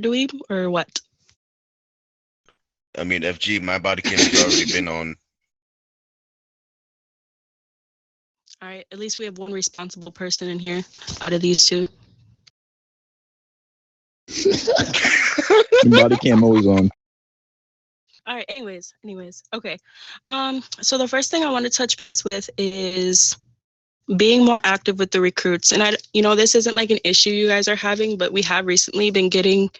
dweeb or what? I mean, FG, my body cam has already been on. All right, at least we have one responsible person in here out of these two. Body cam always on. All right, anyways, okay. So the first thing I want to touch base with is being more active with the recruits. And this isn't like an issue you guys are having, but we have recently been getting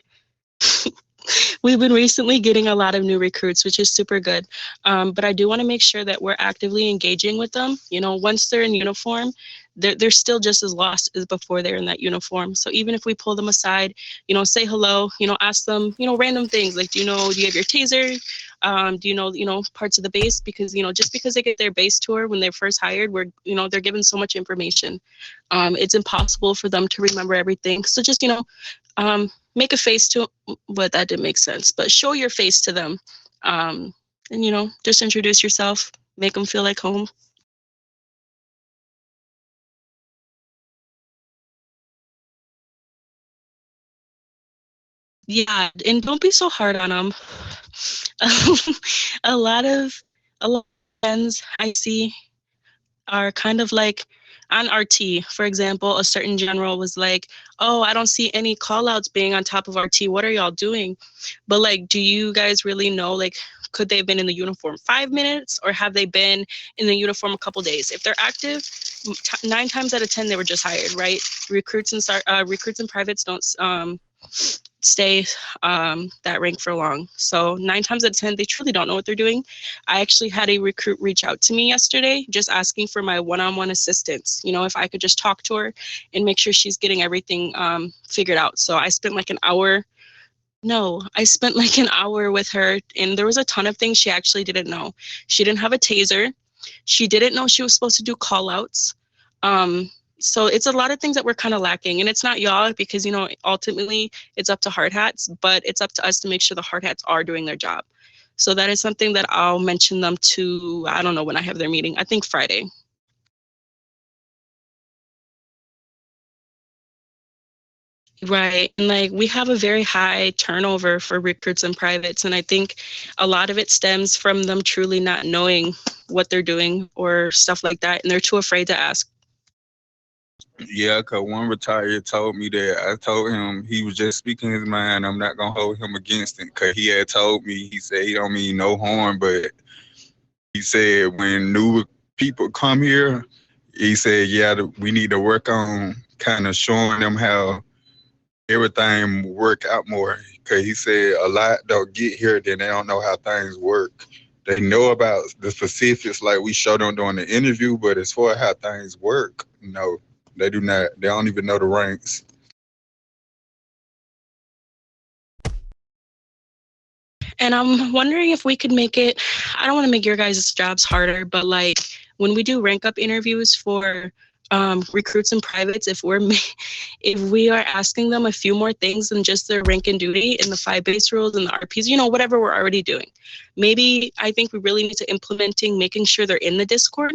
we've been recently getting a lot of new recruits, which is super good. But I do want to make sure that we're actively engaging with them. Once they're in uniform, they're still just as lost as before they're in that uniform. So even if we pull them aside, say hello, ask them, random things like, do you have your taser? Do you know parts of the base? Because, just because they get their base tour when they're first hired, they're given so much information. It's impossible for them to remember everything. So just, make a face to, but that didn't make sense, but show your face to them. And, just introduce yourself, make them feel like home. Yeah, and don't be so hard on them. a lot of friends I see are kind of like on RT, for example, a certain general was like, oh, I don't see any call outs being on top of RT. What are y'all doing? But like, do you guys really know, like, could they have been in the uniform 5 minutes or have they been in the uniform a couple days? If they're active, 9 times out of 10, they were just hired, right? Recruits and privates don't stay that rank for long. So 9 times out of 10, they truly don't know what they're doing. I actually had a recruit reach out to me yesterday, just asking for my one-on-one assistance. If I could just talk to her and make sure she's getting everything figured out. So I spent like an hour. No, I spent like an hour with her, and there was a ton of things she actually didn't know. She didn't have a taser. She didn't know she was supposed to do call outs. So it's a lot of things that we're kind of lacking, and it's not y'all because, ultimately it's up to hard hats, but it's up to us to make sure the hard hats are doing their job. So that is something that I'll mention them to, I don't know when I have their meeting, I think Friday. Right. And like we have a very high turnover for recruits and privates. And I think a lot of it stems from them truly not knowing what they're doing or stuff like that. And they're too afraid to ask. Yeah, because one retired told me that. I told him he was just speaking his mind. I'm not going to hold him against it because he had told me, he said he don't mean no harm, but he said when new people come here, he said, yeah, we need to work on kind of showing them how everything work out more. Because he said a lot don't get here, then they don't know how things work. They know about the specifics like we showed them during the interview, but as far as how things work, no. They do not. They don't even know the ranks. And I'm wondering if we could make it, I don't want to make your guys' jobs harder, but like when we do rank up interviews for recruits and privates, if we are asking them a few more things than just their rank and duty and the 5 base rules and the RPs, whatever we're already doing. Maybe I think we really need to implementing making sure they're in the Discord.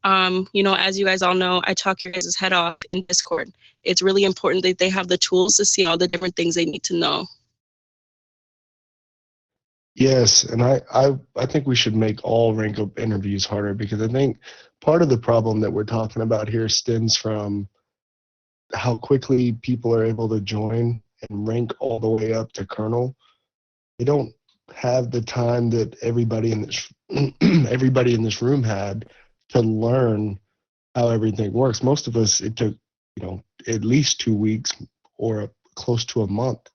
As you guys all know, I talk your guys' head off in Discord. It's really important that they have the tools to see all the different things they need to know. Yes, and I think we should make all rank up interviews harder because I think part of the problem that we're talking about here stems from how quickly people are able to join and rank all the way up to colonel. They don't have the time that everybody in this room had to learn how everything works. Most of us, it took at least 2 weeks or close to a month,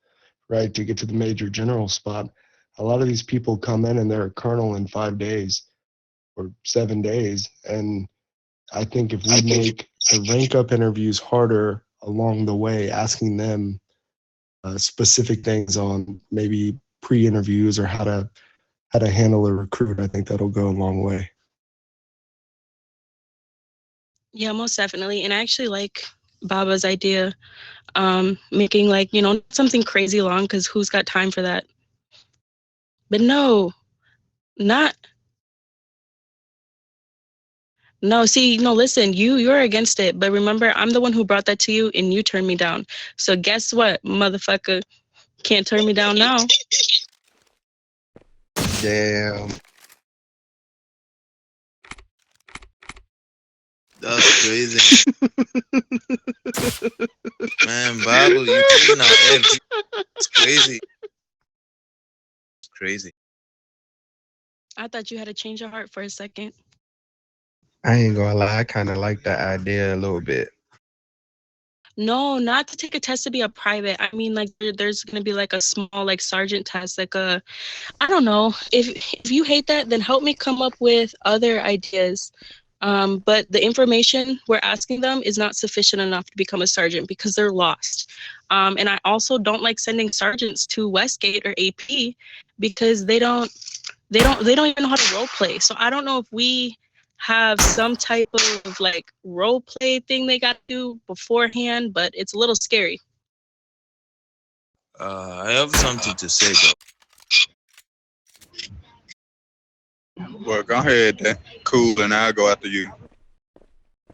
right, to get to the major general spot. A lot of these people come in and they're a colonel in 5 days or 7 days. And I think if we make the rank up interviews harder along the way, asking them specific things on maybe pre-interviews or how to handle a recruit, I think that'll go a long way. Yeah, most definitely. And I actually like Baba's idea, making something crazy long, because who's got time for that? But no, listen, you're against it. But remember, I'm the one who brought that to you and you turned me down. So guess what, motherfucker? Can't turn me down now. Damn. That's crazy. Man, Bible, you taking out FG. It's crazy. It's crazy. I thought you had a change of heart for a second. I ain't gonna lie, I kind of like that idea a little bit. No, not to take a test to be a private. I mean, like there's gonna be like a small like sergeant test, like a, I don't know. If you hate that, then help me come up with other ideas. But the information we're asking them is not sufficient enough to become a sergeant because they're lost. And I also don't like sending sergeants to Westgate or AP because they don't even know how to role play. So I don't know if we have some type of like role play thing they got to do beforehand, but it's a little scary. I have something to say though. Well, go ahead then. Cool, and I'll go after you.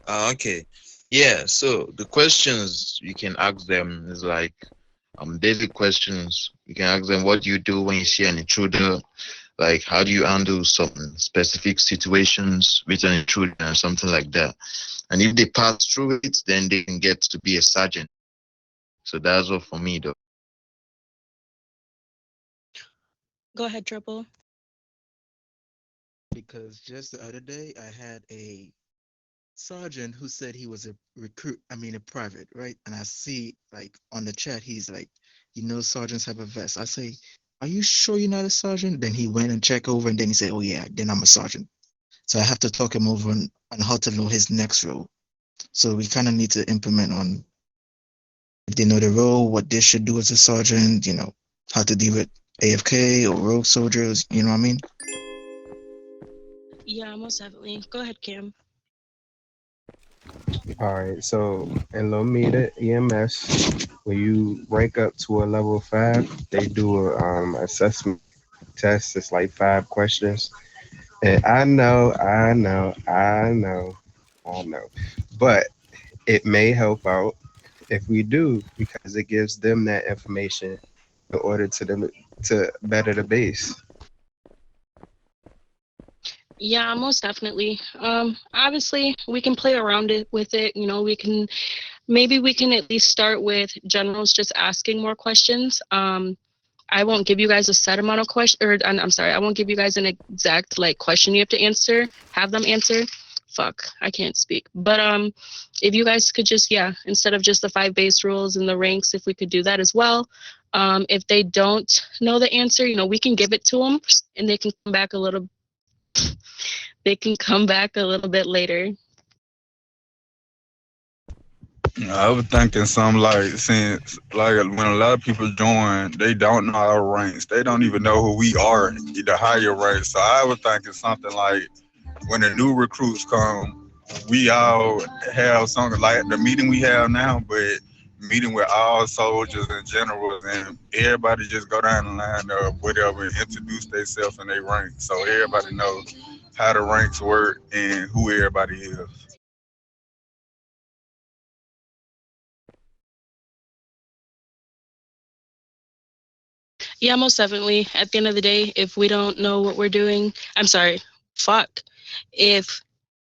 Okay. Yeah, so the questions you can ask them is like daily questions. You can ask them, what do you do when you see an intruder? Like, how do you handle some specific situations with an intruder and something like that? And if they pass through it, then they can get to be a sergeant. So that's all for me, though. Go ahead, Triple. Because just the other day I had a sergeant who said he was a private, right? And I see like on the chat, he's like, sergeants have a vest. I say, are you sure you're not a sergeant? Then he went and checked over and then he said, oh yeah, then I'm a sergeant. So I have to talk him over on how to know his next role. So we kind of need to implement on if they know the role, what they should do as a sergeant, how to deal with AFK or rogue soldiers, you know what I mean? Yeah, most definitely. Go ahead, Cam. All right, so in Lomita EMS, when you rank up to a level 5, they do a assessment test. It's like 5 questions. And I know, but it may help out if we do, because it gives them that information in order to better the base. Yeah, most definitely. Obviously, we can play around with it. Maybe we can at least start with generals just asking more questions. I won't give you guys a set amount of questions, or I'm sorry, I won't give you guys an exact like question you have to answer, have them answer. Fuck, I can't speak. But if you guys could just, instead of just the 5 base rules and the ranks, if we could do that as well. If they don't know the answer, we can give it to them and they can come back a little bit later. I was thinking something like, since like when a lot of people join, they don't know our ranks. They don't even know who we are, the higher ranks. So I was thinking something like, when the new recruits come, we all have something like the meeting we have now, but meeting with all soldiers and generals, and everybody just go down the line of whatever and introduce themselves and their rank, so everybody knows how the ranks work and who everybody is. Yeah, most definitely. At the end of the day, if we don't know what we're doing, if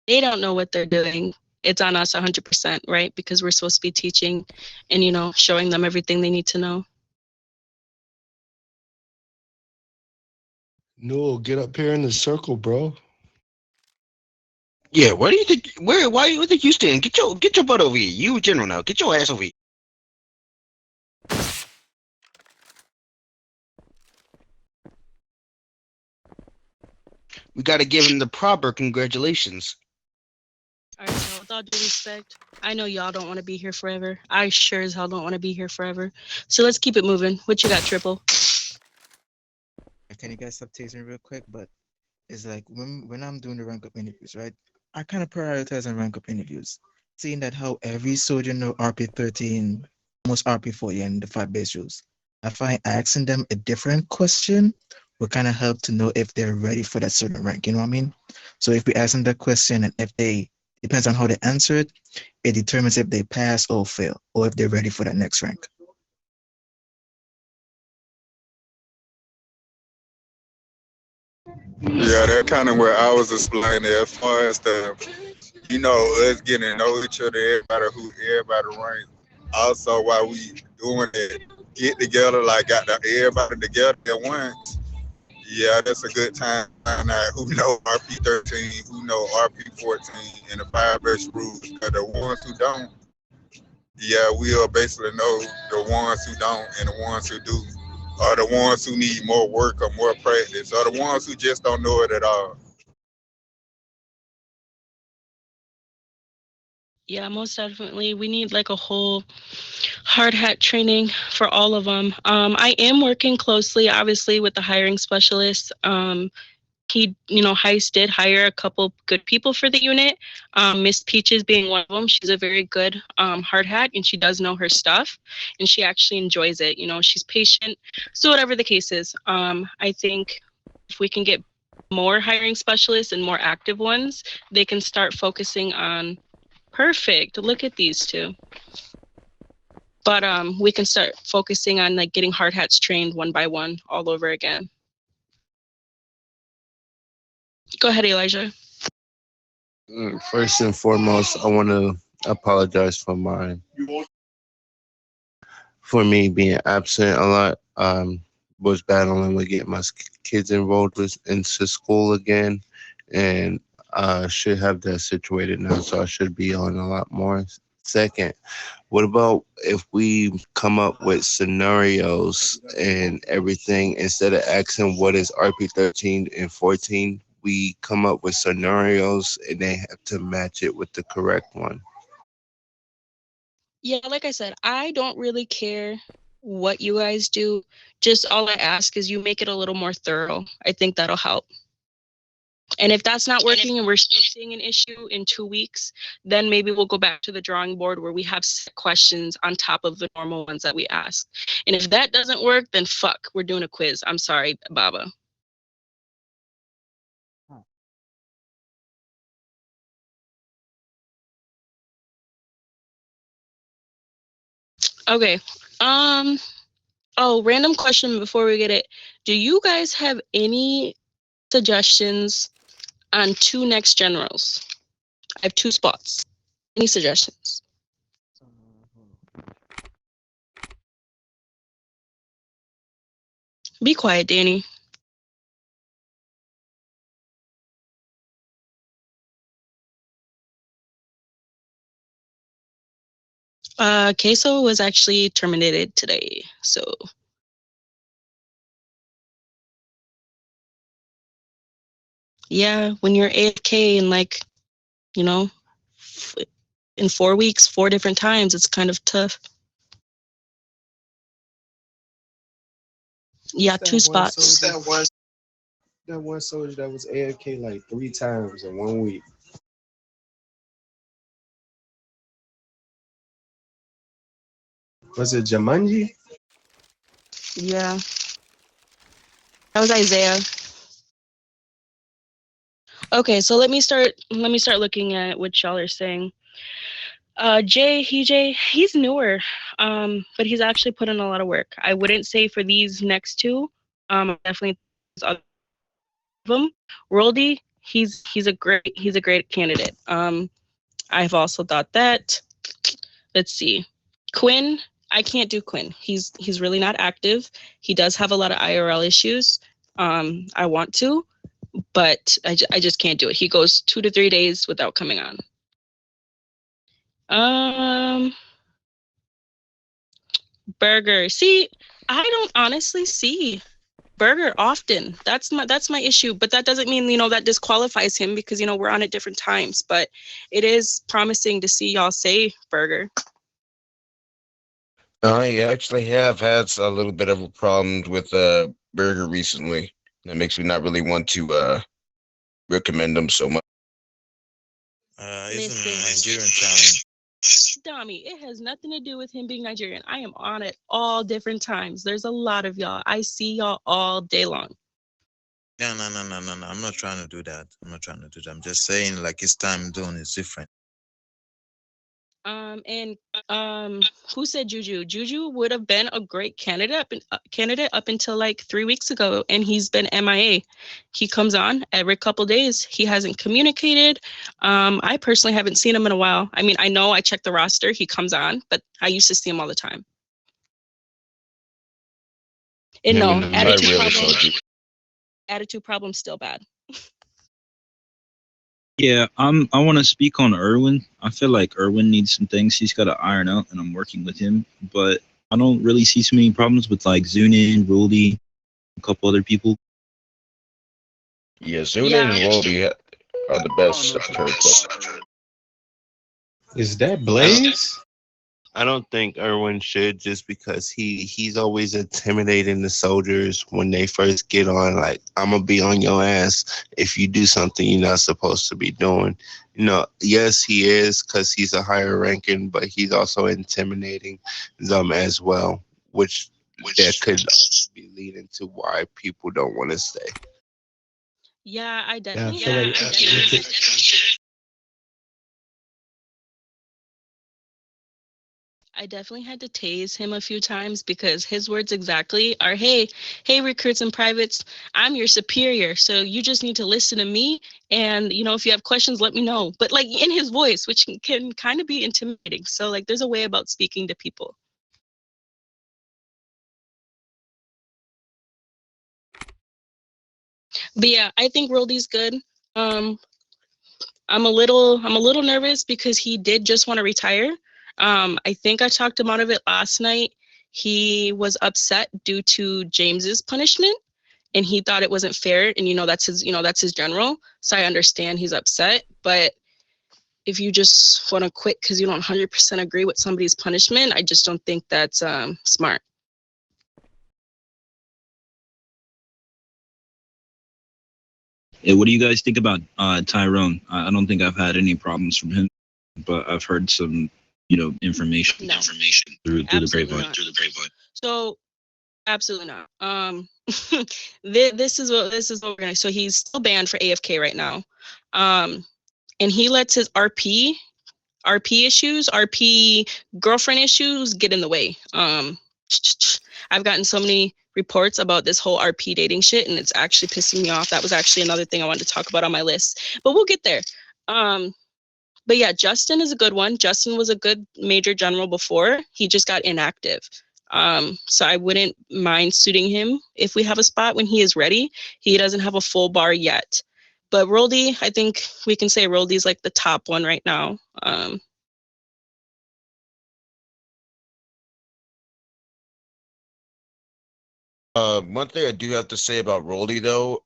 they don't know what they're doing, it's on us 100%, right? Because we're supposed to be teaching and, showing them everything they need to know. Newell, get up here in the circle, bro. Yeah, why do you think? Why do you think you stand? Get your butt over here. You general now. Get your ass over here. We got to give him the proper congratulations. All right, so with all due respect, I know y'all don't want to be here forever. I sure as hell don't want to be here forever. So let's keep it moving. What you got, Triple? Can you guys stop tasting real quick? But it's like when I'm doing the rank up interviews, right? I kind of prioritize on rank up interviews, seeing that how every soldier know RP13, almost RP40, and the 5 base rules. I find asking them a different question will kind of help to know if they're ready for that certain rank. You know what I mean? So if we ask them that question, and if they depends on how they answer it, it determines if they pass or fail, or if they're ready for that next rank. Yeah, that kind of where I was explaining as far as us getting to know each other, everybody ranks. Also, while we doing it, get together, like got everybody together at once. Yeah, that's a good time to find out who know RP13, who know RP14, and the five best rules. Cause the ones who don't, yeah, we'll basically know the ones who don't and the ones who do, are the ones who need more work or more practice, or the ones who just don't know it at all. Yeah, most definitely. We need like a whole hard hat training for all of them. I am working closely, obviously, with the hiring specialist. Heist did hire a couple good people for the unit. Miss Peaches being one of them. She's a very good hard hat, and she does know her stuff, and she actually enjoys it. She's patient. So whatever the case is, I think if we can get more hiring specialists and more active ones, they can start focusing on. Perfect. Look at these two. But we can start focusing on like getting hard hats trained one by one all over again. Go ahead, Elijah. First and foremost, I want to apologize for me being absent a lot. Was battling with getting my kids enrolled into school again, and I should have that situated now, so I should be on a lot more. Second, what about if we come up with scenarios and everything instead of asking what is RP13 and 14? We come up with scenarios and they have to match it with the correct one. Yeah, like I said, I don't really care what you guys do. Just all I ask is you make it a little more thorough. I think that'll help. And if that's not working and we're still seeing an issue in 2 weeks, then maybe we'll go back to the drawing board where we have set questions on top of the normal ones that we ask. And if that doesn't work, then fuck, we're doing a quiz. I'm sorry, Baba. Okay. Random question before we get it. Do you guys have any suggestions on 2 next generals? I have 2 spots. Any suggestions? Be quiet, Danny. Queso was actually terminated today, so. Yeah, when you're AFK and in 4 weeks, 4 different times, it's kind of tough. Yeah, 2 spots. That one soldier that was AFK like 3 times in 1 week. Was it Jumanji? Yeah. That was Isaiah. Okay, so let me start looking at what y'all are saying. He's newer, but he's actually put in a lot of work. I wouldn't say for these next 2. Definitely other of them. Worldy, he's a great candidate. I've also thought that. Let's see. Quinn, I can't do Quinn. He's really not active. He does have a lot of IRL issues. I want to, but I just can't do it. He goes 2 to 3 days without coming on. Burger. See, I don't honestly see Burger often. That's my issue, but that doesn't mean that disqualifies him because we're on at different times, but it is promising to see y'all say Burger. I actually have had a little bit of a problem with Burger recently. That makes me not really want to recommend them so much. He's a Listen. Nigerian challenge. Dami, it has nothing to do with him being Nigerian. I am on it all different times. There's a lot of y'all. I see y'all all day long. Yeah, no. I'm not trying to do that. I'm just saying, like, his time zone is different. And who said Juju? Juju would have been a great candidate up until like 3 weeks ago, and he's been MIA. He comes on every couple days. He hasn't communicated. I personally haven't seen him in a while. I mean, I know I check the roster. He comes on, but I used to see him all the time. And no, attitude problem still bad. Yeah, I want to speak on Irwin. I feel like Irwin needs some things he's got to iron out, and I'm working with him. But I don't really see too many problems with like Zunin, Roldy, a couple other people. Yeah, Zunin and Roldy are the best I've heard. Is that Blaze? I don't think Irwin should, just because he's always intimidating the soldiers when they first get on. Like, I'm gonna be on your ass if you do something you're not supposed to be doing. You know, yes, he is, because he's a higher ranking, but he's also intimidating them as well, which that could also be leading to why people don't want to stay. Yeah, I Yeah, definitely. I feel like I definitely had to tase him a few times because his words exactly are, hey, recruits and privates, I'm your superior. So you just need to listen to me. And, you know, if you have questions, let me know. But like in his voice, which can kind of be intimidating. So like there's a way about speaking to people. But yeah, I think Roldy's good. I'm a little nervous because he did just want to retire. I think I talked him out of it last night. He was upset due to James's punishment, and he thought it wasn't fair. And that's his general. So I understand he's upset. But if you just want to quit because you don't 100% agree with somebody's punishment, I just don't think that's smart. Hey, what do you guys think about Tyrone? I don't think I've had any problems from him, but I've heard some, information through the grapevine. So absolutely not. This is what we're gonna. So he's still banned for AFK right now, and he lets his RP girlfriend issues get in the way. I've gotten so many reports about this whole RP dating shit, and it's actually pissing me off. That was actually another thing I wanted to talk about on my list, but we'll get there. But yeah, Justin is a good one. Justin was a good major general before. He just got inactive. So I wouldn't mind suiting him if we have a spot when he is ready. He doesn't have a full bar yet. But Roldy, I think we can say Roldy's like the top one right now. One thing I do have to say about Roldy, though,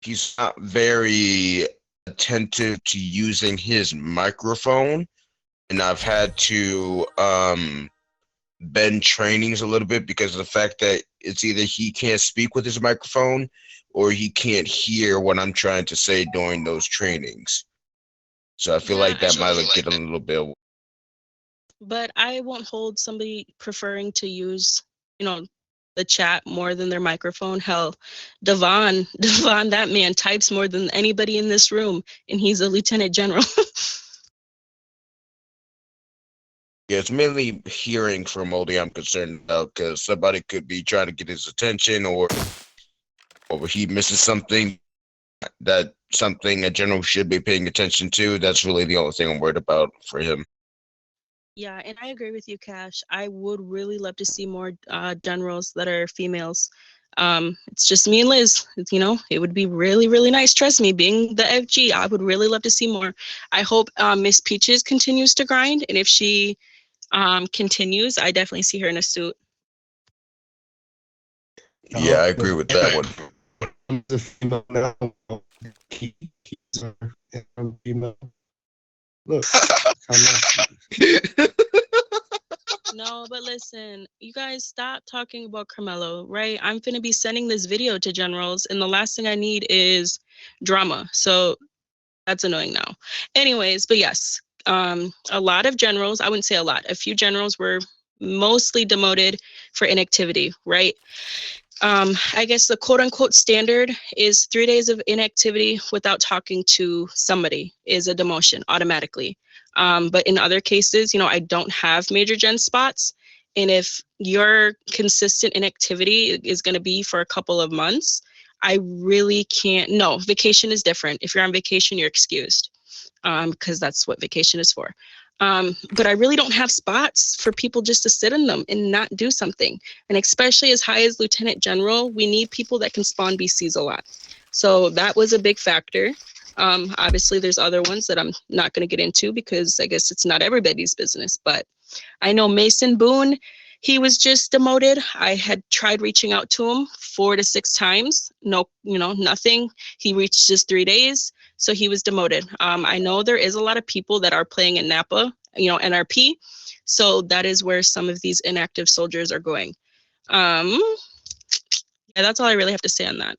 he's not very attentive to using his microphone, and I've had to bend trainings a little bit because of the fact that it's either he can't speak with his microphone or he can't hear what I'm trying to say during those trainings. So I feel like that might get a little bit. But I won't hold somebody preferring to use, the chat more than their microphone. Hell, Devon, that man types more than anybody in this room, and he's a lieutenant general. Yeah, it's mainly hearing from Roldy I'm concerned about, because somebody could be trying to get his attention, or he misses something a general should be paying attention to. That's really the only thing I'm worried about for him. Yeah, and I agree with you, Cash. I would really love to see more generals that are females. It's just me and Liz. It would be really, really nice. Trust me, being the FG, I would really love to see more. I hope Miss Peaches continues to grind, and if she continues, I definitely see her in a suit. Yeah, I agree with that one. The female now, female. Look, No, but listen, you guys stop talking about Carmelo, right? I'm finna be sending this video to generals, and the last thing I need is drama. So that's annoying now. Anyways, but yes, a lot of generals, I wouldn't say a lot, a few generals were mostly demoted for inactivity, right? I guess the quote unquote standard is 3 days of inactivity without talking to somebody is a demotion automatically. But in other cases, you know, I don't have major gen spots. And if your consistent inactivity is going to be for a couple of months, I really can't. No, vacation is different. If you're on vacation, you're excused, because that's what vacation is for. But I really don't have spots for people just to sit in them and not do something. And especially as high as Lieutenant General, we need people that can spawn BCs a lot. So that was a big factor. Obviously, there's other ones that I'm not going to get into because I guess it's not everybody's business. But I know Mason Boone, he was just demoted. I had tried reaching out to him 4 to 6 times. No, you know, nothing. He reached just 3 days. So he was demoted. I know there is a lot of people that are playing in Napa, you know, NRP. So that is where some of these inactive soldiers are going. Yeah, that's all I really have to say on that.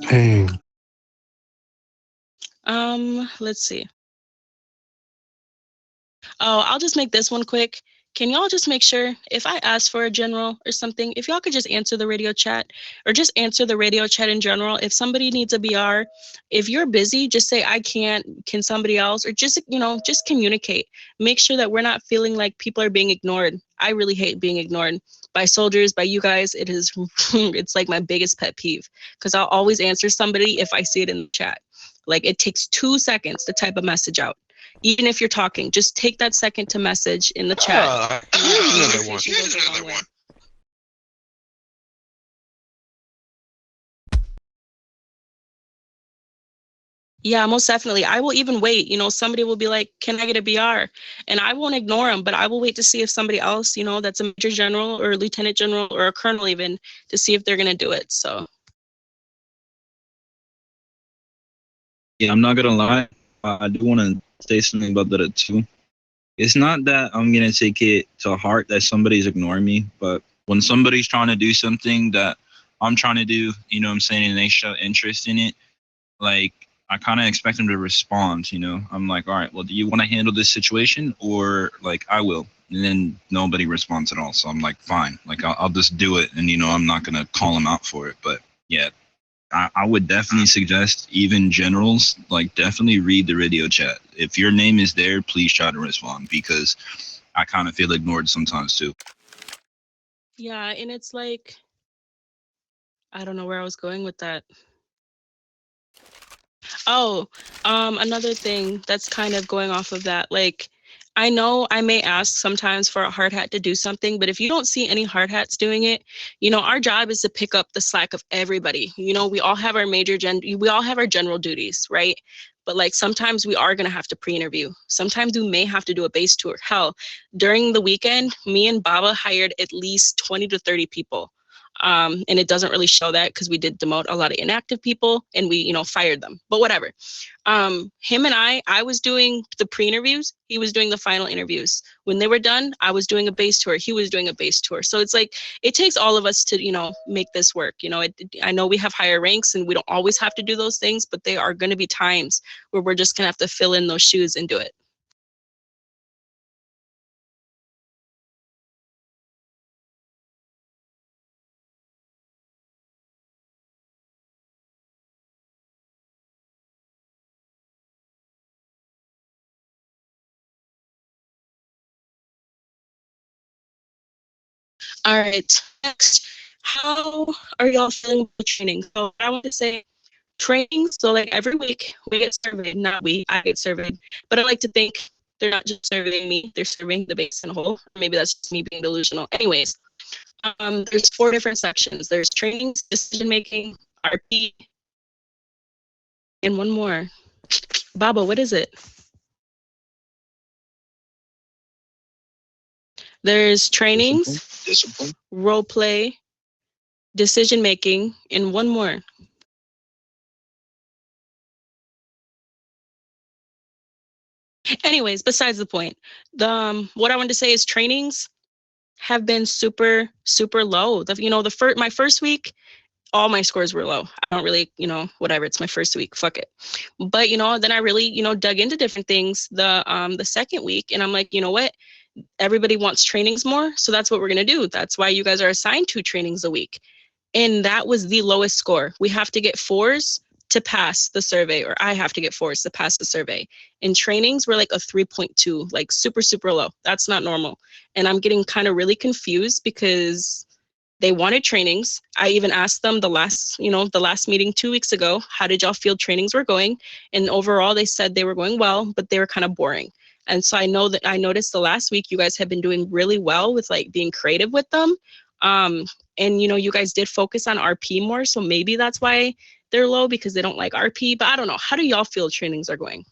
Hey, Let's see. Oh, I'll just make this one quick. Can y'all just make sure if I ask for a general or something, if y'all could just answer the radio chat or just answer the radio chat in general. If somebody needs a BR, if you're busy, just say I can't, can somebody else, or just, you know, just communicate. Make sure that we're not feeling like people are being ignored. I really hate being ignored by soldiers, by you guys. It is, it's like my biggest pet peeve because I'll always answer somebody if I see it in the chat. Like it takes 2 seconds to type a message out. Even if you're talking, just take that second to message in the chat. Here's another one. Here's another one. Yeah, most definitely. I will even wait. You know, somebody will be like, can I get a BR? And I won't ignore them, but I will wait to see if somebody else, you know, that's a major general or a lieutenant general or a colonel even, to see if they're going to do it. So. Yeah, I'm not gonna lie. I do want to say something about that too. It's not that I'm gonna take it to heart that somebody's ignoring me, but when somebody's trying to do something that I'm trying to do, you know what I'm saying, and they show interest in it, like I kind of expect them to respond, you know. I'm like, all right, well, do you want to handle this situation, or like I will? And then nobody responds at all. So I'm like, fine, like I'll just do it, and you know, I'm not gonna call them out for it. But yeah, I would definitely suggest even generals, like definitely read the radio chat. If your name is there, please try to respond because I kind of feel ignored sometimes too. Yeah, and it's like, I don't know where I was going with that. Oh, another thing that's kind of going off of that, like, I know I may ask sometimes for a hard hat to do something, but if you don't see any hard hats doing it, you know, our job is to pick up the slack of everybody. You know, we all have our we all have our general duties, right? But like sometimes we are going to have to pre-interview. Sometimes we may have to do a base tour. Hell, during the weekend, me and Baba hired at least 20 to 30 people. And it doesn't really show that because we did demote a lot of inactive people and we, you know, fired them, but whatever. Him and I was doing the pre-interviews. He was doing the final interviews. When they were done, I was doing a base tour. He was doing a base tour. So it's like, it takes all of us to, you know, make this work. You know, I know we have higher ranks and we don't always have to do those things, but there are going to be times where we're just going to have to fill in those shoes and do it. All right, next, how are y'all feeling about training? So I want to say training, so like every week we get surveyed, not we, I get surveyed, but I like to think they're not just surveying me, they're surveying the base in a whole. Maybe that's just me being delusional. Anyways, there's 4 different sections. There's trainings, decision making, RP, and one more. Baba, what is it? There's trainings, Discipline. role play, decision making, and one more. Anyways, besides the point, what I wanted to say is trainings have been super, super low. You know, my first week, all my scores were low. I don't really, you know, whatever, it's my first week, fuck it. But, you know, then I really, you know, dug into different things the second week, and I'm like, you know what? Everybody wants trainings more, so that's what we're gonna do. That's why you guys are assigned 2 trainings a week. And that was the lowest score. We have to get 4s to pass the survey, or I have to get 4s to pass the survey. In trainings, we're like a 3.2, like super, super low. That's not normal. And I'm getting kind of really confused because they wanted trainings. I even asked them the last meeting 2 weeks ago, how did y'all feel trainings were going? And overall, they said they were going well, but they were kind of boring. And so I noticed the last week you guys have been doing really well with like being creative with them. And you guys did focus on RP more, so maybe that's why they're low, because they don't like RP. But I don't know. How do y'all feel trainings are going?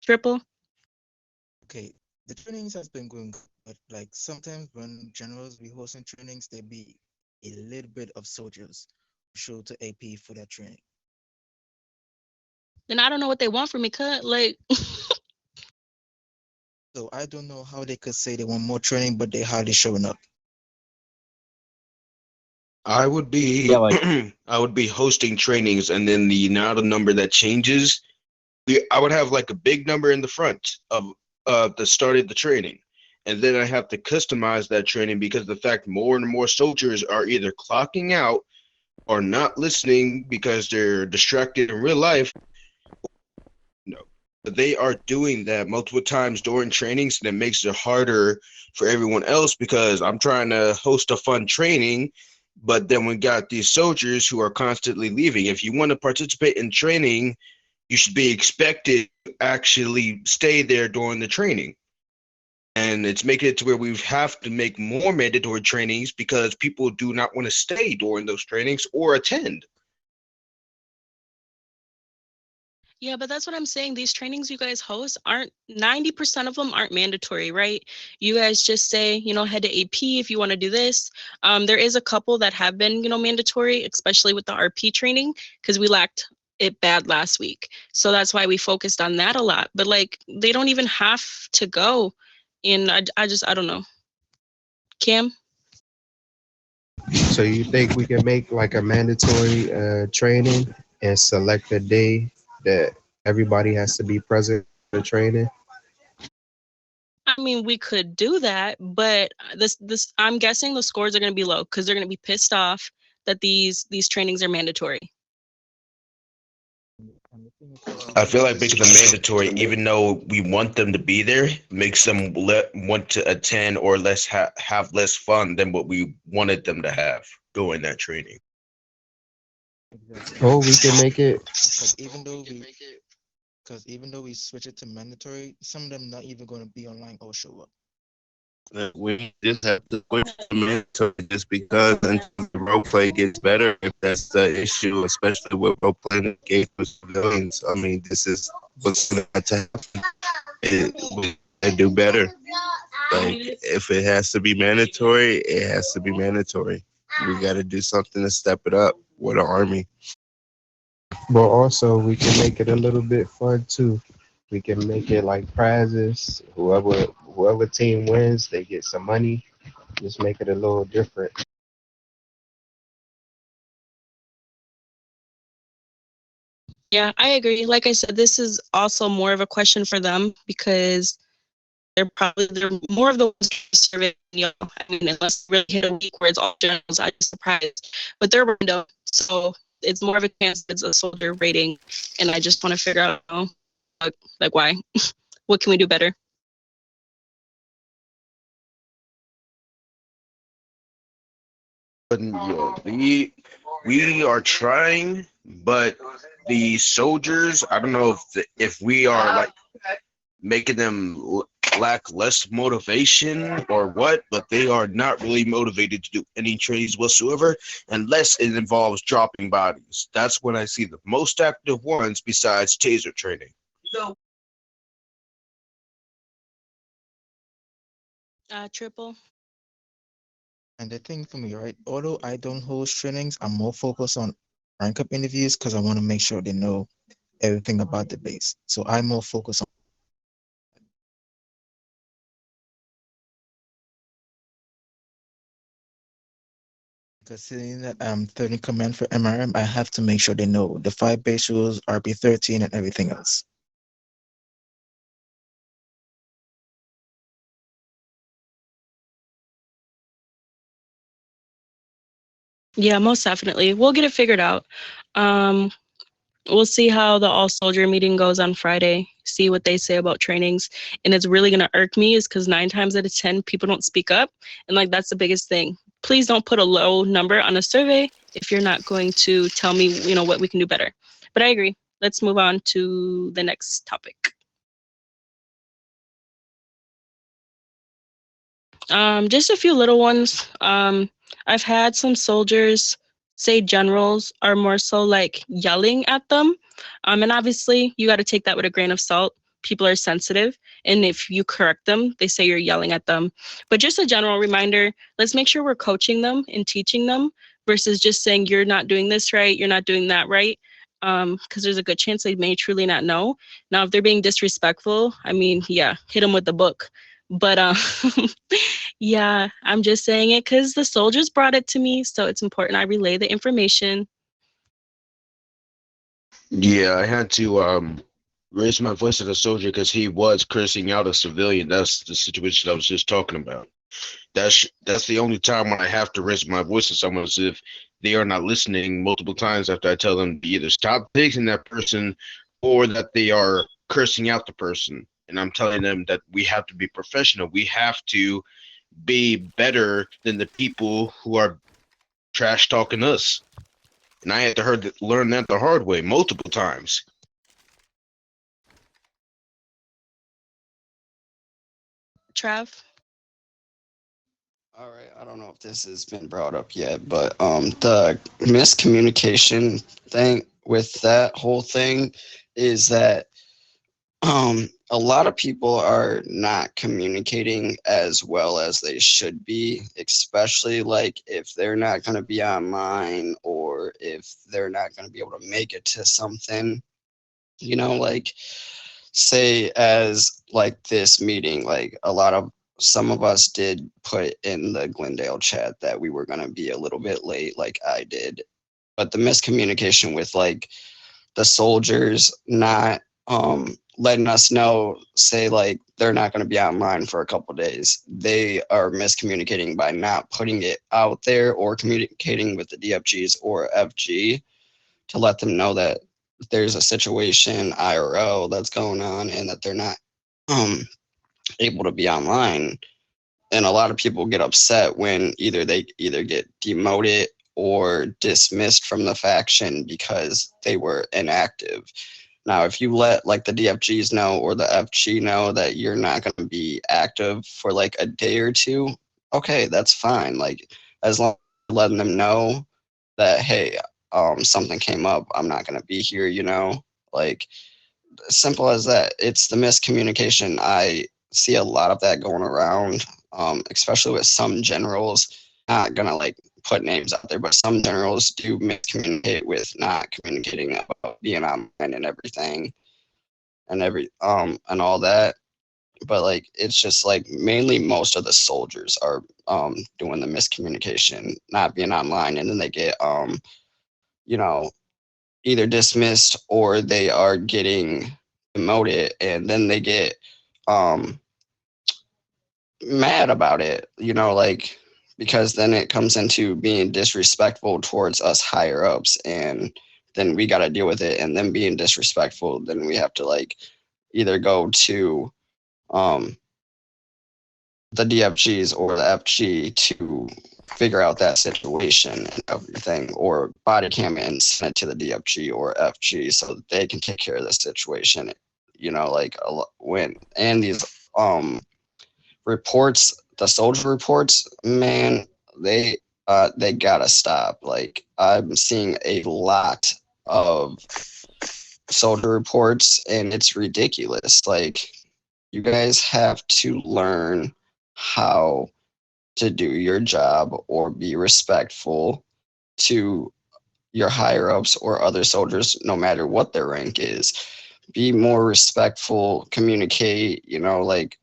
Triple? Okay, the trainings has been going good, but like sometimes when generals be hosting trainings, there be a little bit of soldiers who show to AP for that training. Then I don't know what they want from me, cut. Like, So I don't know how they could say they want more training, but they hardly showing up. I would be Yeah, like I would be hosting trainings, and then the number that changes, I would have like a big number in the front of the start of the training, and then I have to customize that training because of the fact more and more soldiers are either clocking out or not listening because they're distracted in real life. No, but they are doing that multiple times during trainings, and it makes it harder for everyone else because I'm trying to host a fun training, but then we got these soldiers who are constantly leaving. If you want to participate in training, you should be expected to actually stay there during the training. And it's making it to where we have to make more mandatory trainings because people do not want to stay during those trainings or attend. yeah, but that's what I'm saying. These trainings you guys host aren't 90% of them aren't mandatory, right? You guys just say, head to AP if you want to do this. There is a couple that have been, mandatory, especially with the RP training, because we lacked it bad last week. So that's why we focused on that a lot. But like, they don't even have to go. And I don't know. Cam? So you think we can make like a mandatory training and select a day that everybody has to be present for the training? I mean, we could do that, but this I'm guessing the scores are going to be low because they're going to be pissed off that these trainings are mandatory. And the thing I feel like making them mandatory, even though we want them to be there, makes them want to attend or have less fun than what we wanted them to have during that training. exactly. Or we can make it. Because even though we switch it to mandatory, some of them not even going to be online or show up. We just have to quit the mandatory just because until the role play gets better, if that's the issue, especially with role playing games with civilians. I mean, this is what's going to have to happen. We can do better. Like, if it has to be mandatory, it has to be mandatory. We got to do something to step it up with the army. But also, we can make it a little bit fun too. We can make it like prizes. Whoever team wins, they get some money. Just make it a little different. Yeah, I agree. Like I said, this is also more of a question for them because they're more of the ones surveying. I mean, unless they really hit a week where it's all generals, I'd be surprised. But they're random, so it's more of a chance it's a soldier rating, and I just want to figure out, like why? What can we do better? But yeah, we are trying, but the soldiers, I don't know if we are like making them lack less motivation or what, but they are not really motivated to do any trainings whatsoever unless it involves dropping bodies. That's when I see the most active ones besides taser training. Triple. And the thing for me, right? Although I don't host trainings, I'm more focused on rank up interviews because I want to make sure they know everything about the base. So I'm more focused on. Considering that I'm third in command for MRM, I have to make sure they know the 5 base rules, RP13, and everything else. Yeah, most definitely. We'll get it figured out. Um, we'll see how the all soldier meeting goes on Friday, see what they say about trainings. And it's really going to irk me is because 9 times out of 10, people don't speak up. And like, that's the biggest thing. Please don't put a low number on a survey if you're not going to tell me, what we can do better. But I agree. Let's move on to the next topic. Just a few little ones. I've had some soldiers say generals are more so like yelling at them. And obviously, you got to take that with a grain of salt. People are sensitive. And if you correct them, they say you're yelling at them. But just a general reminder, let's make sure we're coaching them and teaching them versus just saying, you're not doing this right, you're not doing that right. Because there's a good chance they may truly not know. Now, if they're being disrespectful, I mean, yeah, hit them with the book. But yeah, I'm just saying it because the soldiers brought it to me, so it's important I relay the information. Yeah, I had to raise my voice at a soldier because he was cursing out a civilian. That's the situation I was just talking about. That's the only time when I have to raise my voice to someone is if they are not listening multiple times after I tell them to either stop taking that person or that they are cursing out the person. And I'm telling them that we have to be professional. We have to be better than the people who are trash talking us. And I had to learn that the hard way multiple times. Trav? All right, I don't know if this has been brought up yet, but the miscommunication thing with that whole thing is that a lot of people are not communicating as well as they should be, especially like if they're not going to be online or if they're not going to be able to make it to something, like say as like this meeting, like some of us did put in the Glendale chat that we were going to be a little bit late, like I did. But the miscommunication with like the soldiers not letting us know, say like they're not going to be online for a couple days. They are miscommunicating by not putting it out there or communicating with the DFGs or FG to let them know that there's a situation IRL that's going on and that they're not able to be online. And a lot of people get upset when they get demoted or dismissed from the faction because they were inactive. Now, if you let like the DFGs know or the FG know that you're not going to be active for like a day or two, okay, that's fine. Like as long as you're letting them know that, hey, something came up, I'm not going to be here, like simple as that. It's the miscommunication. I see a lot of that going around, especially with some generals. Not gonna like put names out there, but some generals do miscommunicate with not communicating about being online and everything, and all that. But like it's just like mainly most of the soldiers are doing the miscommunication, not being online, and then they get you know either dismissed or they are getting demoted, and then they get um mad about it, like because then it comes into being disrespectful towards us higher ups, and then we got to deal with it, and then being disrespectful, then we have to like either go to the DFGs or the FG to figure out that situation and everything, or body cam and send it to the DFG or FG so that they can take care of the situation. Like when and these reports, the soldier reports, man, they gotta stop. Like I'm seeing a lot of soldier reports and it's ridiculous. Like you guys have to learn how to do your job or be respectful to your higher ups or other soldiers, no matter what their rank is. Be more respectful, communicate, like,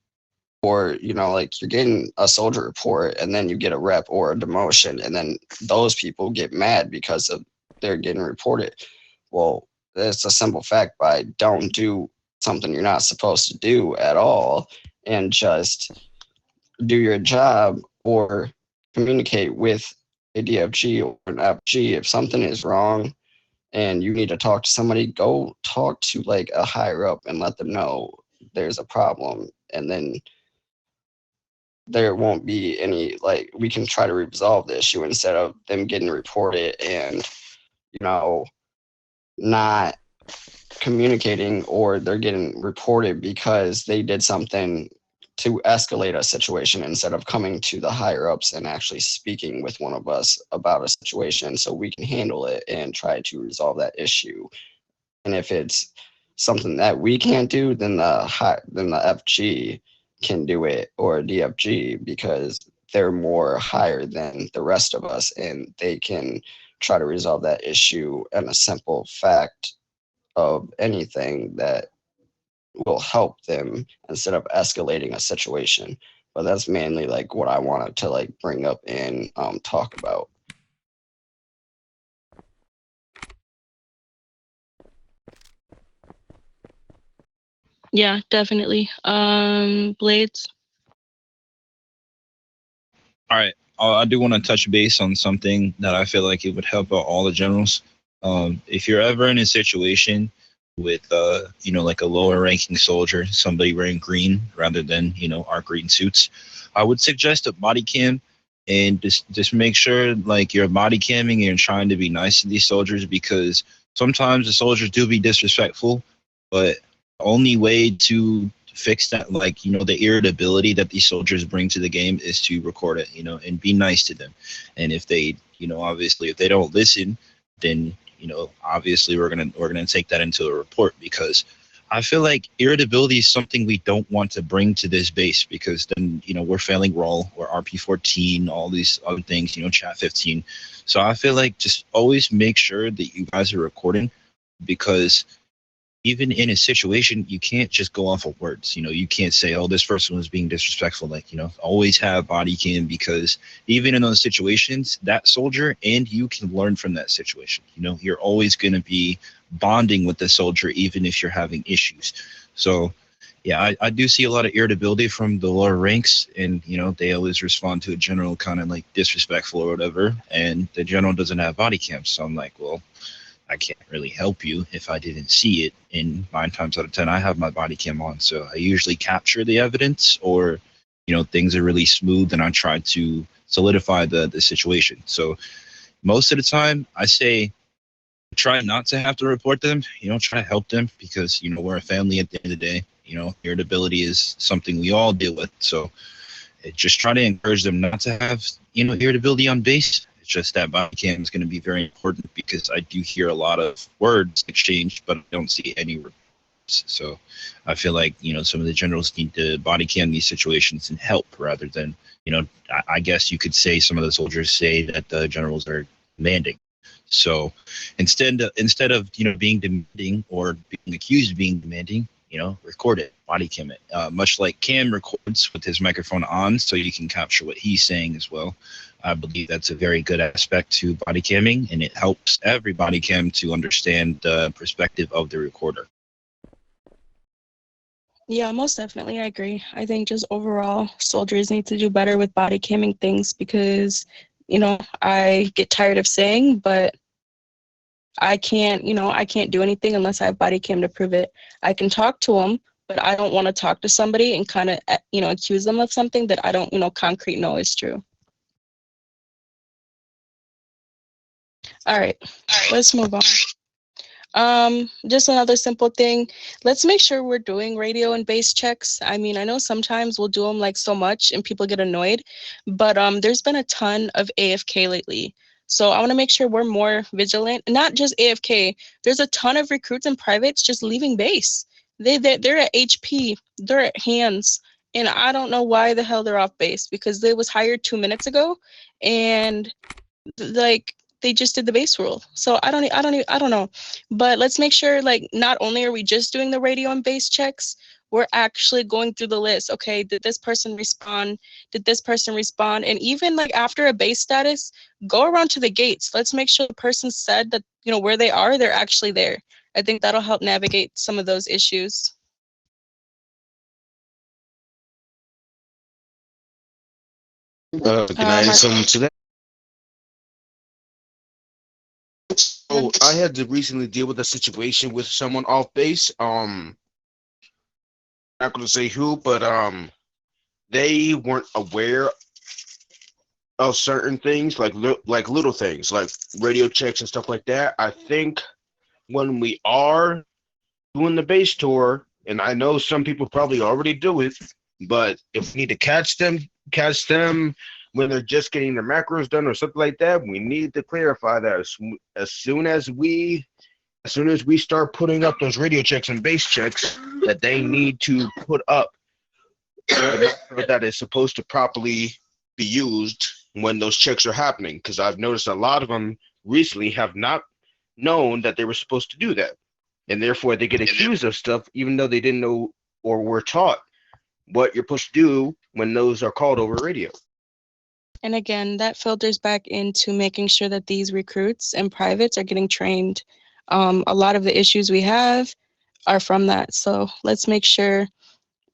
or, like you're getting a soldier report and then you get a rep or a demotion, and then those people get mad because of they're getting reported. Well, it's a simple fact by don't do something you're not supposed to do at all and just do your job or communicate with a DFG or an FG. If something is wrong and you need to talk to somebody, go talk to like a higher up and let them know there's a problem. And then there won't be any, like, we can try to resolve the issue instead of them getting reported and, not communicating, or they're getting reported because they did something to escalate a situation instead of coming to the higher ups and actually speaking with one of us about a situation so we can handle it and try to resolve that issue. And if it's something that we can't do, then the FG can do it, or DFG, because they're more higher than the rest of us and they can try to resolve that issue and a simple fact of anything that will help them instead of escalating a situation. But that's mainly like what I wanted to like bring up and talk about. Yeah, definitely. Blades. All right. I do want to touch base on something that I feel like it would help out all the generals. If you're ever in a situation with, like a lower ranking soldier, somebody wearing green rather than, our green suits, I would suggest a body cam, and just make sure like you're body camming and you're trying to be nice to these soldiers, because sometimes the soldiers do be disrespectful, but the only way to fix that, like, the irritability that these soldiers bring to the game is to record it, and be nice to them. And if they, obviously if they don't listen, then, obviously we're gonna take that into a report, because I feel like irritability is something we don't want to bring to this base, because then, we're failing roll, or RP14, all these other things, chat 15. So I feel like just always make sure that you guys are recording, because even in a situation, you can't just go off of words. You can't say, oh, this person was being disrespectful. Like, always have body cam, because even in those situations, that soldier and you can learn from that situation. You're always going to be bonding with the soldier, even if you're having issues. So, yeah, I do see a lot of irritability from the lower ranks, and, they always respond to a general kind of like disrespectful or whatever, and the general doesn't have body cams. So I'm like, well, I can't really help you if I didn't see it. And 9 times out of 10, I have my body cam on. So I usually capture the evidence, or, things are really smooth and I try to solidify the situation. So most of the time I say, try not to have to report them, try to help them, because, we're a family at the end of the day. Irritability is something we all deal with. So just try to encourage them not to have, irritability on base. Just that body cam is going to be very important, because I do hear a lot of words exchanged, but I don't see any reports. So I feel like, some of the generals need to body cam these situations and help, rather than, I guess you could say some of the soldiers say that the generals are demanding. So instead of, being demanding or being accused of being demanding, record it, body cam it. Much like Cam records with his microphone on, so you can capture what he's saying as well. I believe that's a very good aspect to body camming, and it helps every body cam to understand the perspective of the recorder. Yeah, most definitely. I agree. I think just overall, soldiers need to do better with body camming things, because, I get tired of saying, but I can't do anything unless I have body cam to prove it. I can talk to them, but I don't want to talk to somebody and kind of, accuse them of something that I don't, concrete know is true. All right, let's move on. Just another simple thing. Let's make sure we're doing radio and base checks. I mean, I know sometimes we'll do them like so much and people get annoyed, but there's been a ton of AFK lately. So I want to make sure we're more vigilant. Not just AFK. There's a ton of recruits and privates just leaving base. They're at HP. They're at hands. And I don't know why the hell they're off base, because they was hired 2 minutes ago, and like they just did the base rule. So I don't know. But let's make sure, like, not only are we just doing the radio and base checks, we're actually going through the list. Okay, did this person respond? Did this person respond? And even like after a base status, go around to the gates. Let's make sure the person said that, where they are, they're actually there. I think that'll help navigate some of those issues. Can I add something to that? So I had to recently deal with a situation with someone off base. Not gonna say who, but they weren't aware of certain things, like little things, like radio checks and stuff like that. I think when we are doing the base tour, and I know some people probably already do it, but if we need to catch them when they're just getting their macros done or something like that, we need to clarify that as soon as we start putting up those radio checks and base checks that they need to put up that is supposed to properly be used when those checks are happening. Because I've noticed a lot of them recently have not known that they were supposed to do that, and therefore they get accused of stuff even though they didn't know or were taught what you're supposed to do when those are called over radio. And again, that filters back into making sure that these recruits and privates are getting trained. A lot of the issues we have are from that. So let's make sure,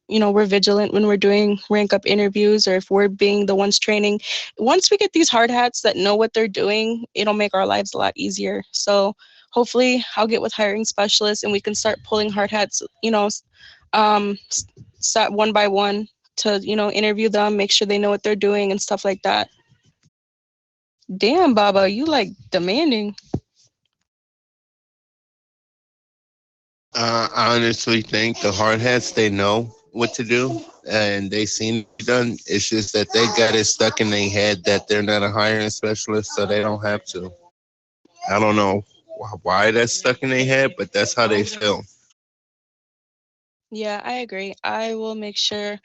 we're vigilant when we're doing rank up interviews, or if we're being the ones training. Once we get these hard hats that know what they're doing, it'll make our lives a lot easier. So hopefully I'll get with hiring specialists and we can start pulling hard hats, start one by one to, interview them, make sure they know what they're doing and stuff like that. Damn, Baba, you like demanding. I honestly think the hard hats, they know what to do and they seen it done. It's just that they got it stuck in their head that they're not a hiring specialist, so they don't have to. I don't know why that's stuck in their head, but that's how they feel. Yeah, I agree. I will make sure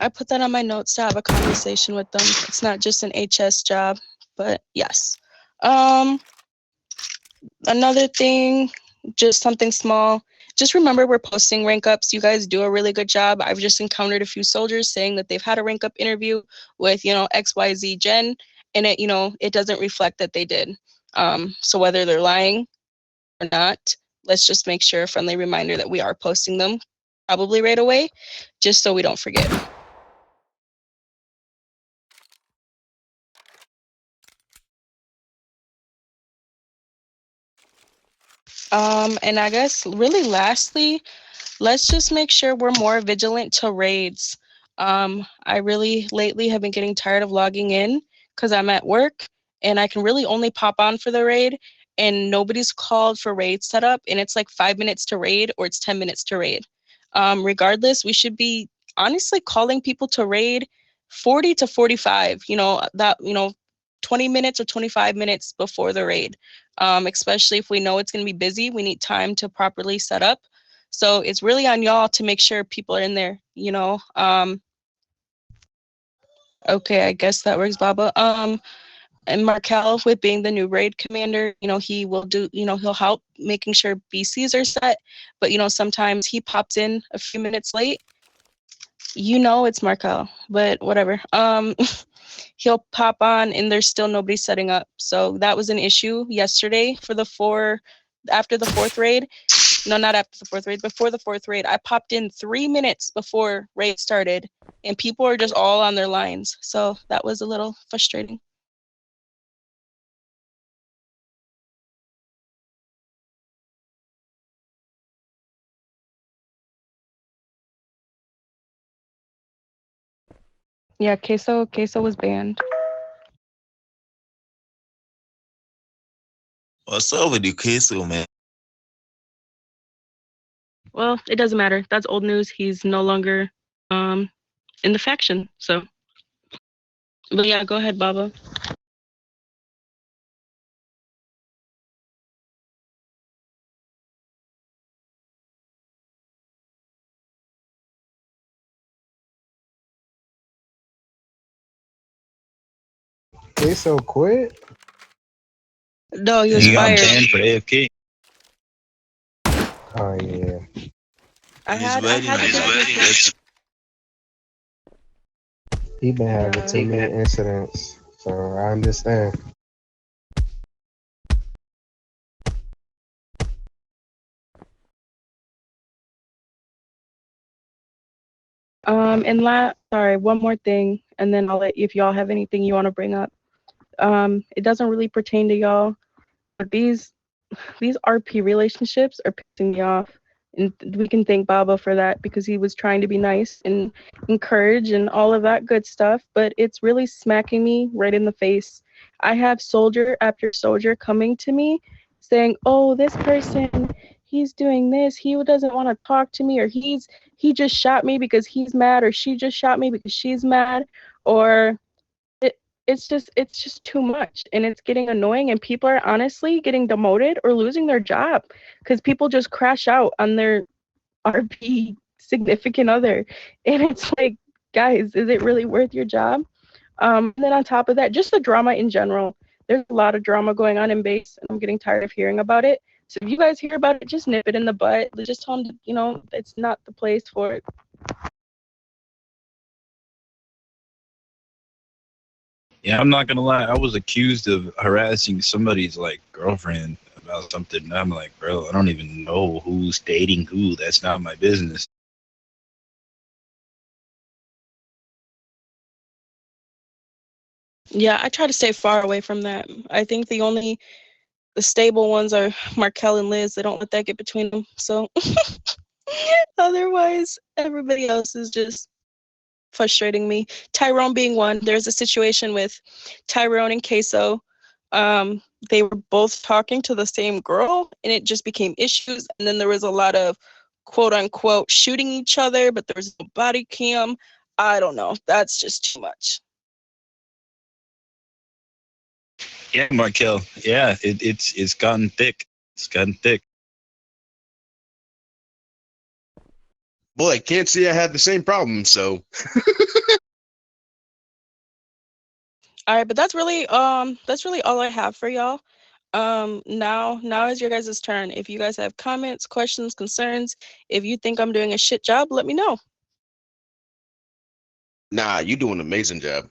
I put that on my notes to have a conversation with them. It's not just an HS job, but yes. Another thing, just something small. Just remember, we're posting rank ups. You guys do a really good job. I've just encountered a few soldiers saying that they've had a rank up interview with, XYZ Gen, and it doesn't reflect that they did. So whether they're lying or not, let's just make sure, a friendly reminder that we are posting them probably right away, just so we don't forget. And I guess really lastly, let's just make sure we're more vigilant to raids. I really lately have been getting tired of logging in because I'm at work and I can really only pop on for the raid, and nobody's called for raid setup, and it's like 5 minutes to raid or it's 10 minutes to raid. Regardless, we should be honestly calling people to raid 40 to 45, 20 minutes or 25 minutes before the raid. Especially if we know it's going to be busy, we need time to properly set up. So it's really on y'all to make sure people are in there, Okay, I guess that works, Baba. And Markel, with being the new raid commander, he will do, he'll help making sure BCs are set. But, sometimes he pops in a few minutes late. It's Markel, but whatever. He'll pop on and there's still nobody setting up. So that was an issue yesterday after the fourth raid. No, not after the fourth raid, before the fourth raid. I popped in 3 minutes before raid started and people are just all on their lines. So that was a little frustrating. Yeah, queso was banned. What's up with you, queso, man? Well, it doesn't matter. That's old news. He's no longer in the faction. So, but yeah, go ahead, Baba. Queso quit? No, he was He got fired. banned for AFK. Oh yeah. I had to He been having too many incidents, so I understand. And sorry, one more thing, and then I'll let you, if y'all have anything you want to bring up. It doesn't really pertain to y'all, but these these RP relationships are pissing me off. And we can thank Baba for that because he was trying to be nice and encourage and all of that good stuff. But it's really smacking me right in the face. I have soldier after soldier coming to me saying, oh, this person, he's doing this. He doesn't want to talk to me, or he just shot me because he's mad, or she just shot me because she's mad, or it's just too much, and it's getting annoying, and people are honestly getting demoted or losing their job because people just crash out on their RP significant other, and it's like, guys, is it really worth your job? And then on top of that, just the drama in general. There's a lot of drama going on in base, and I'm getting tired of hearing about it. So if you guys hear about it, just nip it in the butt. Just tell them, it's not the place for it. Yeah, I'm not gonna lie. I was accused of harassing somebody's like girlfriend about something. And I'm like, bro, I don't even know who's dating who. That's not my business. Yeah, I try to stay far away from that. I think the stable ones are Markel and Liz. They don't let that get between them. So otherwise, everybody else is just frustrating me. Tyrone being one. There's a situation with Tyrone and Queso. They were both talking to the same girl, and it just became issues. And then there was a lot of quote unquote shooting each other, but there was no body cam. I don't know. That's just too much. Yeah, Markel. Yeah, it's gotten thick. It's gotten thick. Boy, I can't see I had the same problem, so. All right, but that's really all I have for y'all. Now is your guys' turn. If you guys have comments, questions, concerns, if you think I'm doing a shit job, let me know. Nah, you do an amazing job.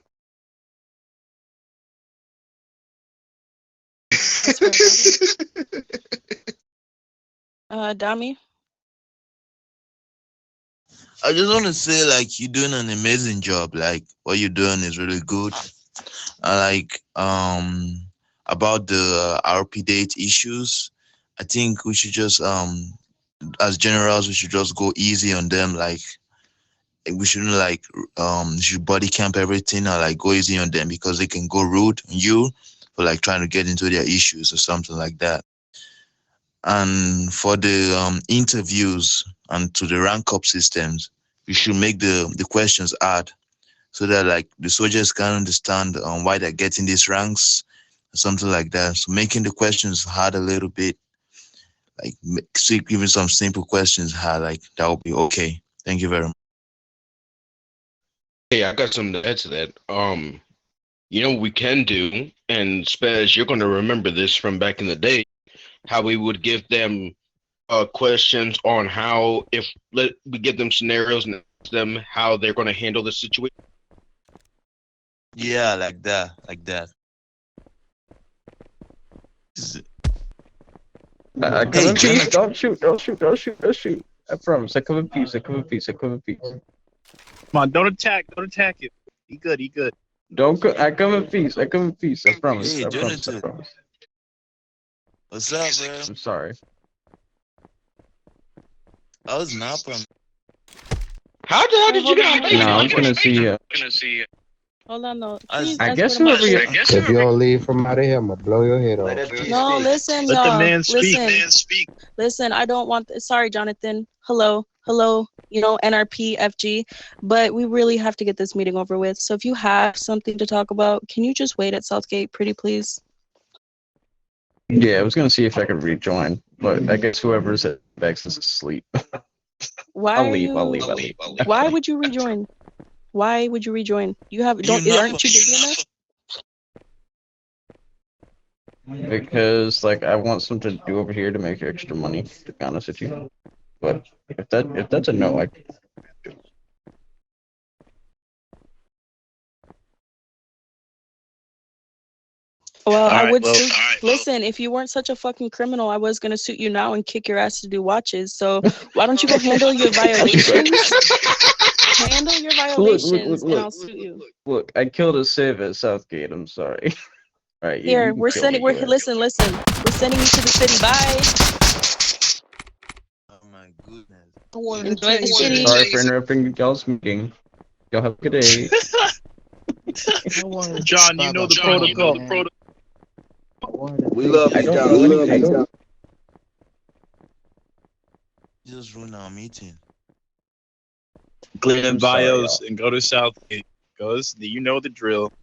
Dami? I just want to say, like, you're doing an amazing job. Like, what you're doing is really good. Like, about the RP date issues, I think we should just, as generals, we should just go easy on them. Like, we shouldn't, like, we should body camp everything or, like, go easy on them because they can go rude on you for, like, trying to get into their issues or something like that. And for the interviews and to the rank up systems, we should make the questions hard so that like the soldiers can understand why they're getting these ranks or something like that. So making the questions hard a little bit, like giving some simple questions hard, like that would be okay. Thank you very much. Hey, I got something to add to that. What we can do, and Spaz, you're going to remember this from back in the day, how we would give them questions on how, we give them scenarios and ask them how they're going to handle the situation. Yeah, like that. Hey, don't shoot. I promise. I come in peace. Come on, don't attack it. He good. I come in peace. I promise. Hey, I Jonathan. promise. What's up, bro? I'm sorry. I was not from. How did you get? No, I'm gonna see you. Hold on, though. I guess whoever you. If you don't leave from out of here, I'm gonna blow your head off. No, listen, Let y'all. the man speak. Listen, I don't want. Sorry, Jonathan. Hello. NRP, FG. But we really have to get this meeting over with. So if you have something to talk about, can you just wait at Southgate, pretty please? Yeah, I was gonna see if I could rejoin, but I guess whoever's at Vex is asleep. I'll leave. Why would you rejoin? You aren't you busy enough? Because like I want something to do over here to make extra money, to be honest with you. But if that's a no, Well, I would listen, if you weren't such a fucking criminal, I was gonna suit you now and kick your ass to do watches. So why don't you go handle your violations? Handle your violations and I'll suit you. Look, I killed a civ at Southgate, I'm sorry. Right, Here, we're sending. Listen. We're sending you to the city. Bye. Oh my goodness. Enjoy the city. Sorry for interrupting y'all's meeting. Y'all have a good day. John, you know the protocol. We love I you, don't John. know We love you, anything. John. Just ruin our meeting. Clear I'm sorry, bios y'all. and go to Southgate. Goes, you know the drill.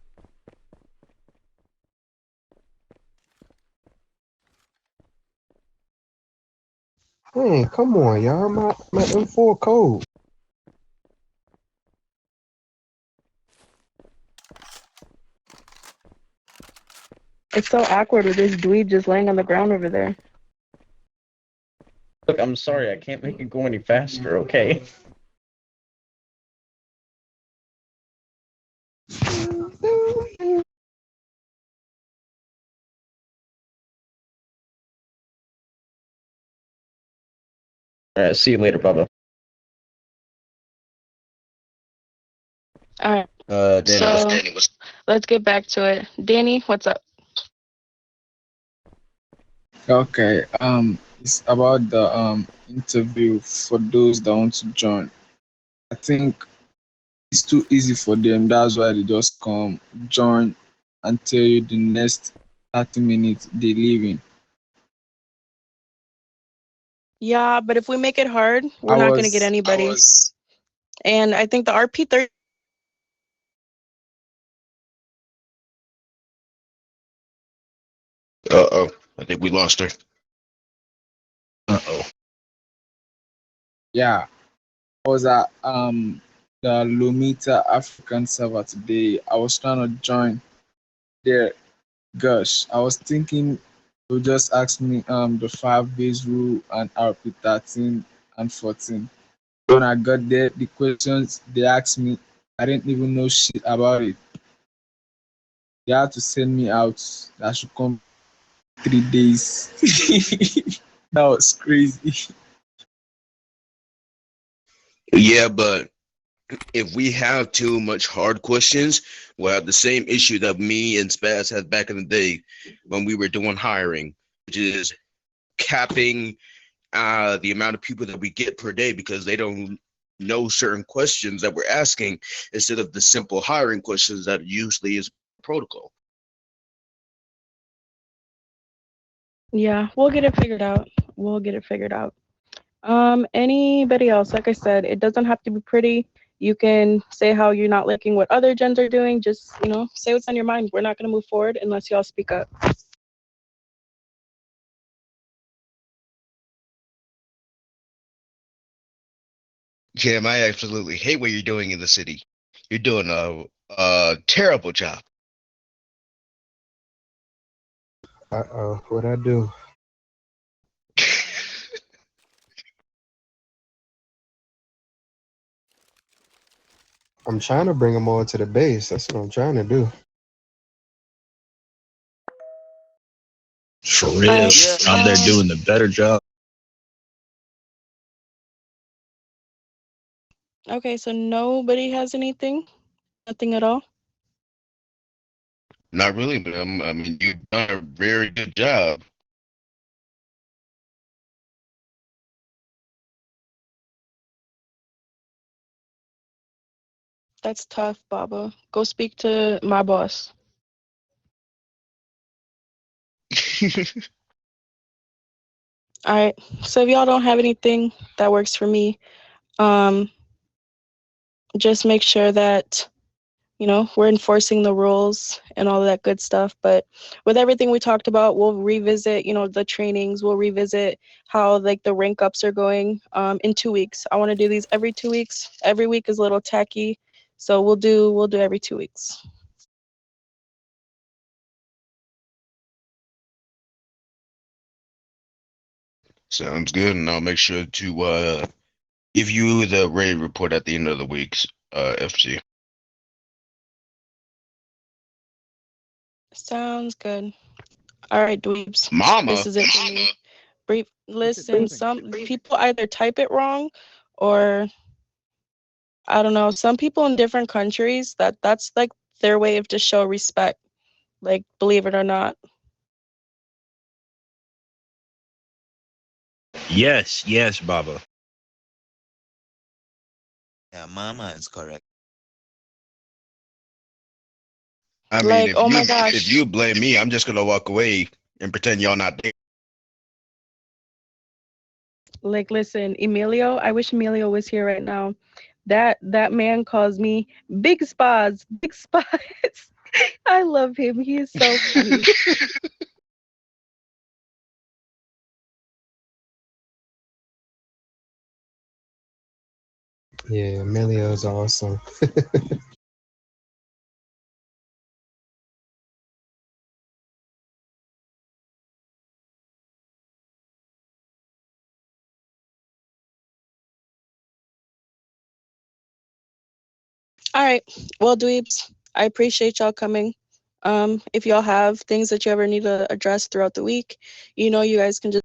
Man, come on, y'all. My M4 code. It's so awkward with this dweeb just laying on the ground over there. Look, I'm sorry, I can't make it go any faster, okay? Alright, see you later, Bubba. All right. Danny. So let's get back to it. Danny, what's up? Okay, it's about the interview for those that want to join. I think it's too easy for them. That's why they just come, join, and tell you the next 30 minutes they leaving. Yeah, but if we make it hard, we're I not going to get was anybody. And I think the RP30. Uh-oh. I think we lost her. Uh-oh. yeah, I was at the Lomita African server today. I was trying to join there. Gosh, I was thinking you just ask me the 5 base rule and RP13 and 14. When I got there, the questions they asked me, I didn't even know shit about it. They had to send me out. I should come 3 days. That was crazy. Yeah, but if we have too much hard questions, we'll have the same issue that me and Spaz had back in the day when we were doing hiring, which is capping the amount of people that we get per day because they don't know certain questions that we're asking instead of the simple hiring questions that usually is protocol. Yeah, we'll get it figured out. We'll get it figured out. Anybody else? Like I said, it doesn't have to be pretty. You can say how you're not liking what other gens are doing. Just, say what's on your mind. We're not going to move forward unless y'all speak up. Jim, I absolutely hate what you're doing in the city. You're doing a terrible job. What'd I do? I'm trying to bring them all to the base. That's what I'm trying to do. For real. Out there doing the better job. Okay, so nobody has anything? Nothing at all? Not really, but I mean, you've done a very good job. That's tough, Baba. Go speak to my boss. All right. So if y'all don't have anything, that works for me. Just make sure that, we're enforcing the rules and all of that good stuff. But with everything we talked about, we'll revisit, the trainings. We'll revisit how the rank ups are going in 2 weeks. I want to do these every 2 weeks. Every week is a little tacky. So we'll do every 2 weeks. Sounds good, and I'll make sure to give you the raid report at the end of the week's FC. Sounds good. All right, dweebs. Mama. This is it for me. Listen, some people either type it wrong or I don't know. Some people in different countries, that's their way of to show respect. Believe it or not. Yes, Baba. Yeah, Mama is correct. I mean, Like, oh my if gosh. you blame me, I'm just gonna walk away and pretend y'all not there. Like, listen, Emilio, I wish Emilio was here right now. That man calls me Big Spas, Big Spas. I love him. He is so funny. Yeah, Emilio's awesome. All right. Well, dweebs, I appreciate y'all coming. If y'all have things that you ever need to address throughout the week, you know, you guys can just